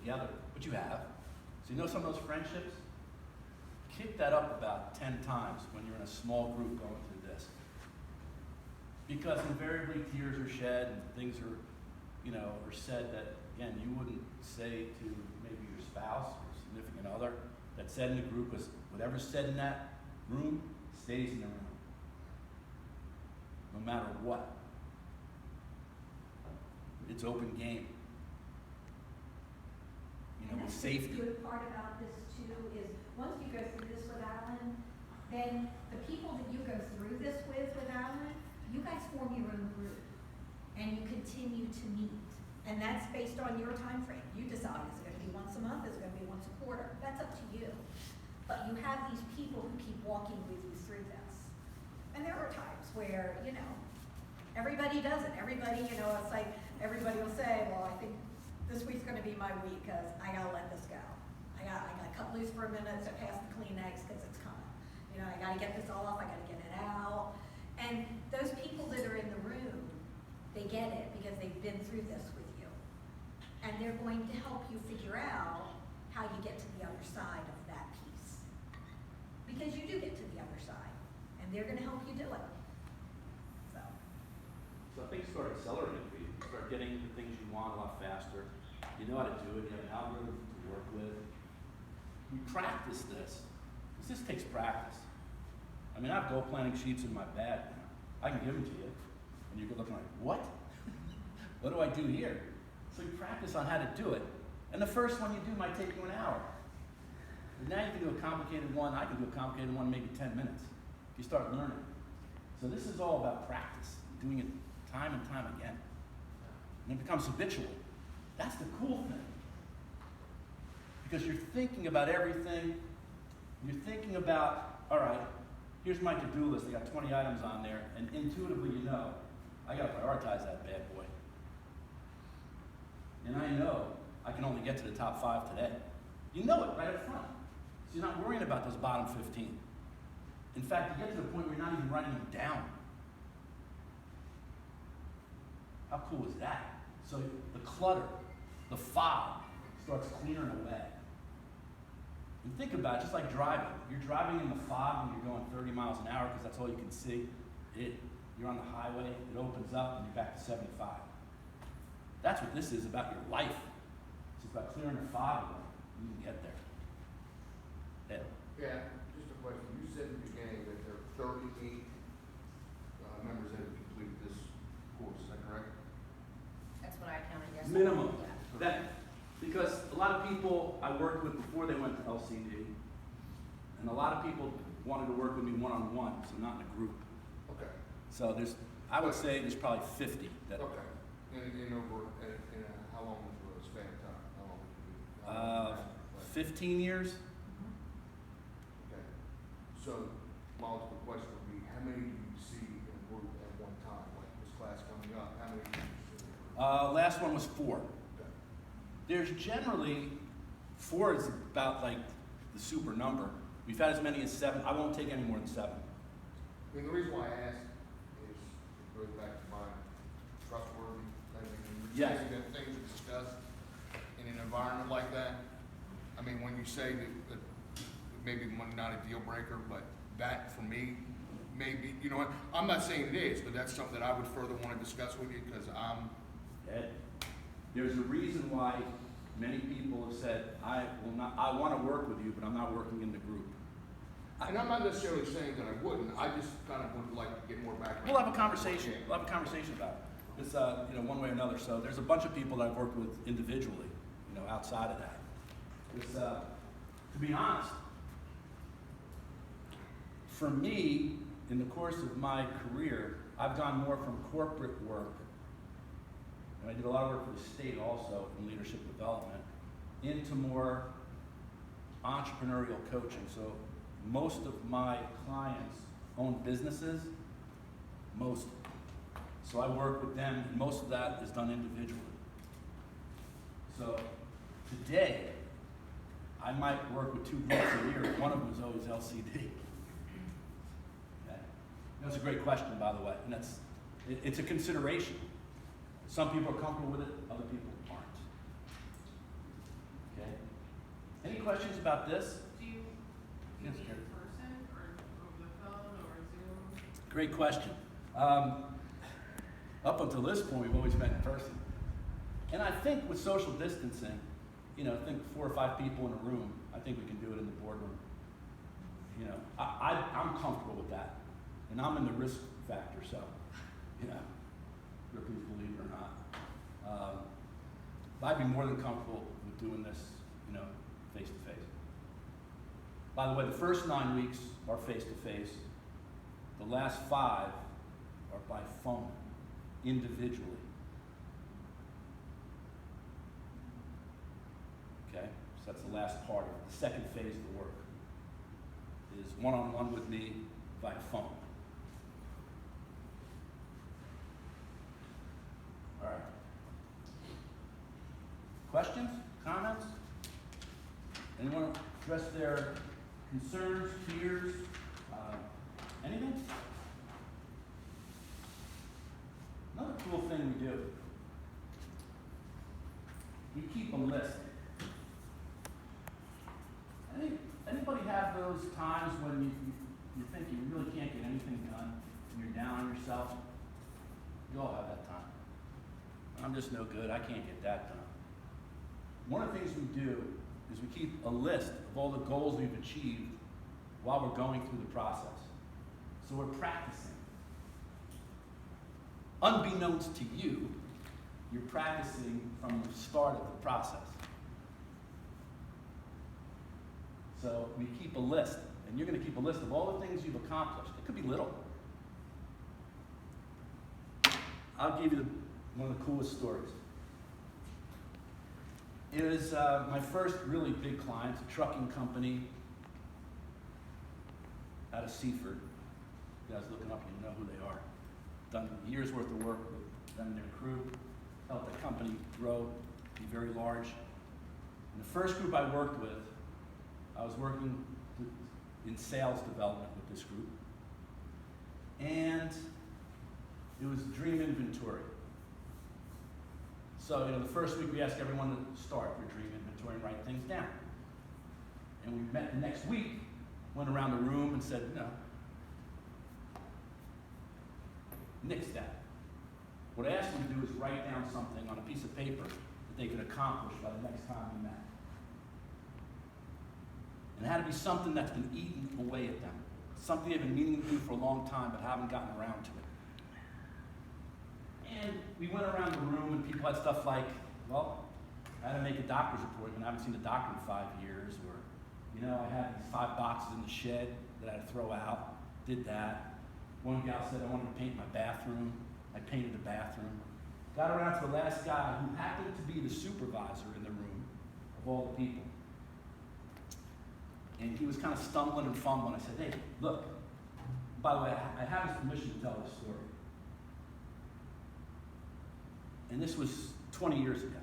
together, but you have. So you know some of those friendships? Kick that up about 10 times when you're in a small group going through this. Because invariably tears are shed and things are, are said that, again, you wouldn't say to maybe your spouse or significant other. That said in the group was whatever's said in that room stays in the room. No matter what. It's open game. With safety. The good part about this too is once you go through this with Alan, then the people that you go through this with Alan, you guys form your own group and you continue to meet. And that's based on your time frame. You decide, is it going to be once a month, is it going to be once a quarter? That's up to you. But you have these people who keep walking with you through this. And there are times where, everybody does it. Everybody, it's like everybody will say, well, I think this week's going to be my week because I got to let this go. I got to cut loose for a minute, so pass the Kleenex because it's coming. I got to get this all off. I got to get it out. And those people that are in the room, they get it because they've been through this with you. And they're going to help you figure out how you get to the other side of that piece. Because you do get to the other side. And they're going to help you do it. So things start accelerating for you. You start getting the things you want a lot faster. You know how to do it. You have an algorithm to work with. We practice this. Because this takes practice. I have goal planning sheets in my bag now. I can give them to you. And you can look like, what? What do I do here? So you practice on how to do it. And the first one you do might take you an hour. But now you can do a complicated one. I can do a complicated one in maybe 10 minutes. If you start learning. So this is all about practice. Doing it time and time again. And it becomes habitual. That's the cool thing. Because you're thinking about everything. You're thinking about, all right, here's my to-do list. I got 20 items on there. And intuitively I got to prioritize that bad boy. And I know I can only get to the top 5 today. You know it right up front. So you're not worrying about those bottom 15. In fact, you get to the point where you're not even writing them down. How cool is that? So the clutter, the fog starts clearing away. And think about it, just like driving. You're driving in the fog and you're going 30 miles an hour because that's all you can see. You're on the highway, it opens up and you're back to 75. That's what this is about your life. It's about clearing the fog away. You can get there. Yeah, just a question. You said in the beginning that there are 38 members that have completed this course. Is that correct? That's what I counted yesterday. Minimum. Yeah. Because a lot of people I worked with before they went to LCD, and a lot of people wanted to work with me one-on-one, so not in a group. Okay. So I would say there's probably 50 that. Okay. And how long was the span of time? How long was it? 15 years. Okay. So, multiple question would be, how many do you see in a group at one time? Like this class coming up, how many do you see? Last one was 4. Okay. There's generally 4 is about like the super number. We've had as many as 7. I won't take any more than 7. I mean, the reason why I ask is it goes back to my trustworthy. Yes. That things are discussed in an environment like that. I mean, when you say that maybe not a deal breaker, but that for me, maybe, you know what? I'm not saying it is, but that's something that I would further want to discuss with you because Ed, there's a reason why many people have said, I want to work with you, but I'm not working in the group. And I'm not necessarily saying that I wouldn't. I just kind of would like to get more background. We'll have a conversation. We'll have a conversation about it. It's one way or another. So there's a bunch of people that I've worked with individually, outside of that. It's, to be honest, for me, in the course of my career, I've gone more from corporate work, and I did a lot of work for the state also in leadership development, into more entrepreneurial coaching. So most of my clients own businesses, most. So I work with them, and most of that is done individually. So today, I might work with 2 groups a year. One of them is always LCD. Okay? That's a great question, by the way, and it's a consideration. Some people are comfortable with it, other people aren't. questions about this? Do you Yes, meet Karen. in person or over the phone or Zoom? Great question. Up until this point, we've always met in person. And I think with social distancing, you know, I think 4 or 5 people in a room, I think we can do it in the boardroom. You know, I'm comfortable with that. And I'm in the risk factor, so, you know, whether please believe it or not. I'd be more than comfortable with doing this, you know, face to face. By the way, the first 9 weeks are face to face. The last 5 are by phone, individually. Okay, so that's the last part of it. The second phase of the work is one-on-one with me via phone. All right. Questions, comments? Anyone address their concerns, fears, anything? Another cool thing we do, we keep a list. Anybody have those times when you think you really can't get anything done and you're down on yourself? You all have that time. I'm just no good, I can't get that done. One of the things we do is we keep a list of all the goals we've achieved while we're going through the process. So we're practicing. Unbeknownst to you, you're practicing from the start of the process. So we keep a list, and you're going to keep a list of all the things you've accomplished. It could be little. I'll give you one of the coolest stories. It was my first really big client, a trucking company out of Seaford. You guys looking up, you know who they are. Done years worth of work with them and their crew. Helped the company grow, be very large. And the first group I worked with, I was working in sales development with this group. And it was dream inventory. So, you know, the first week we asked everyone to start their dream inventory and write things down. And we met the next week, went around the room and said, no, nix that. What I asked them to do is write down something on a piece of paper that they could accomplish by the next time we met. And it had to be something that's been eaten away at them. Something they've been meaning to do for a long time but haven't gotten around to it. And we went around the room and people had stuff like, well, I had to make a doctor's appointment. I haven't seen a doctor in 5 years. Or, you know, I had these 5 boxes in the shed that I had to throw out. Did that. One gal said I wanted to paint my bathroom. I painted the bathroom. Got around to the last guy who happened to be the supervisor in the room of all the people. And he was kind of stumbling and fumbling. I said, hey, look, by the way, I have his permission to tell this story. And this was 20 years ago.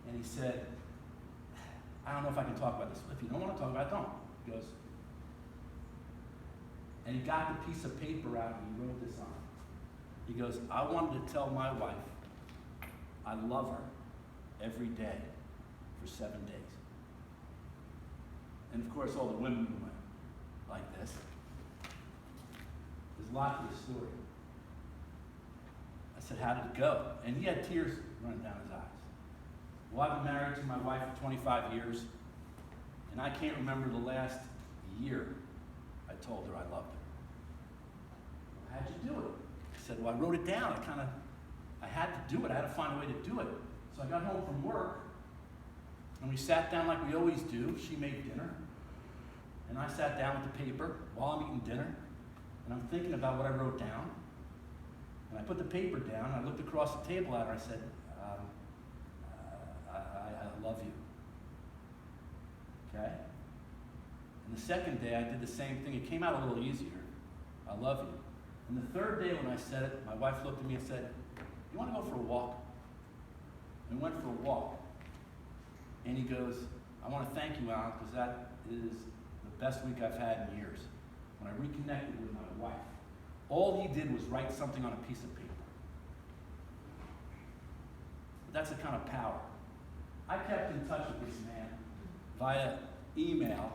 And he said, I don't know if I can talk about this. If you don't want to talk about it, don't. He goes, and he got the piece of paper out and he wrote this on. He goes, I wanted to tell my wife I love her every day for 7 days. And of course, all the women went like this. There's a lot to this story. I said, how did it go? And he had tears running down his eyes. Well, I've been married to my wife for 25 years, and I can't remember the last year I told her I loved her. Well, how'd you do it? I said, well, I wrote it down. I had to do it. I had to find a way to do it. So I got home from work, and we sat down like we always do. She made dinner, and I sat down with the paper while I'm eating dinner, and I'm thinking about what I wrote down. And I put the paper down, and I looked across the table at her, I said, I love you. Okay? And the second day, I did the same thing. It came out a little easier. I love you. And the third day when I said it, my wife looked at me and said, you want to go for a walk? And we went for a walk. And he goes, I want to thank you, Alan, because that is the best week I've had in years. When I reconnected with my wife, all he did was write something on a piece of paper. But that's the kind of power. I kept in touch with this man via email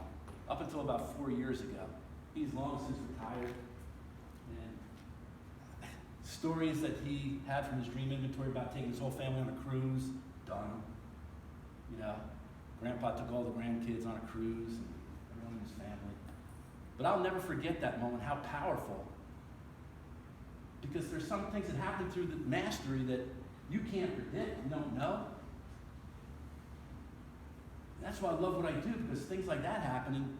up until about 4 years ago. He's long since retired. And stories that he had from his dream inventory about taking his whole family on a cruise, done. You know, Grandpa took all the grandkids on a cruise and everyone in his family. But I'll never forget that moment, how powerful. Because there's some things that happen through the mastery that you can't predict, you don't know. And that's why I love what I do, because things like that happening,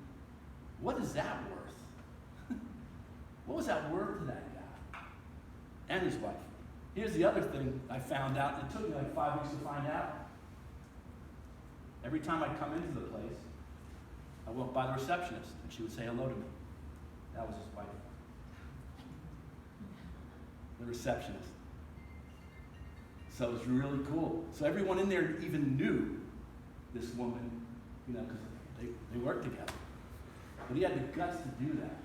what is that worth? What was that worth to that guy and his wife? Here's the other thing I found out, and it took me like 5 weeks to find out. Every time I come into the place, I walk by the receptionist, and she would say hello to me. That was his wife. The receptionist. So it was really cool. So everyone in there even knew this woman, you know, because they worked together. But he had the guts to do that.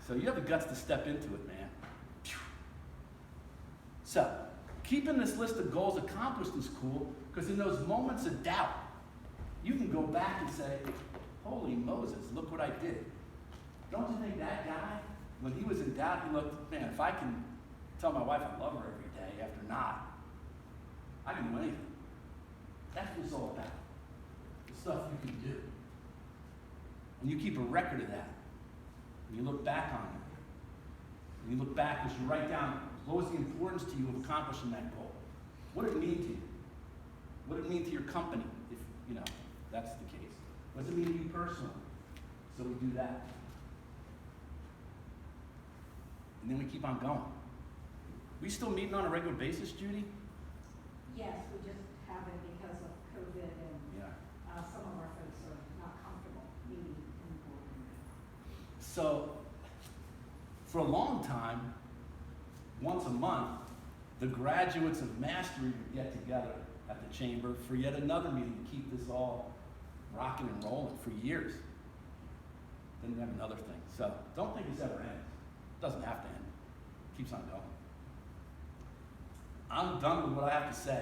So you have the guts to step into it, man. So, keeping this list of goals accomplished is cool, because in those moments of doubt, you can go back and say, holy Moses, look what I did. Don't you think that guy, when he was in doubt, he looked, man, if I can tell my wife I love her every day after not, I can do anything. That's what it's all about. The stuff you can do. And you keep a record of that. And you look back on it. And you look back as you write down, what was the importance to you of accomplishing that goal? What did it mean to you? What did it mean to your company, if, you know, that's the case? What does it mean to you personally? So we do that. And then we keep on going. We still meeting on a regular basis, Judy? Yes, we just haven't because of COVID and Yeah. some of our folks are not comfortable meeting in the boardroom. So, for a long time, once a month, the graduates of mastery would get together at the chamber for yet another meeting to keep this all rocking and rolling for years. Then we have another thing. So, don't think this ever ends. It doesn't have to end. It keeps on going. I'm done with what I have to say.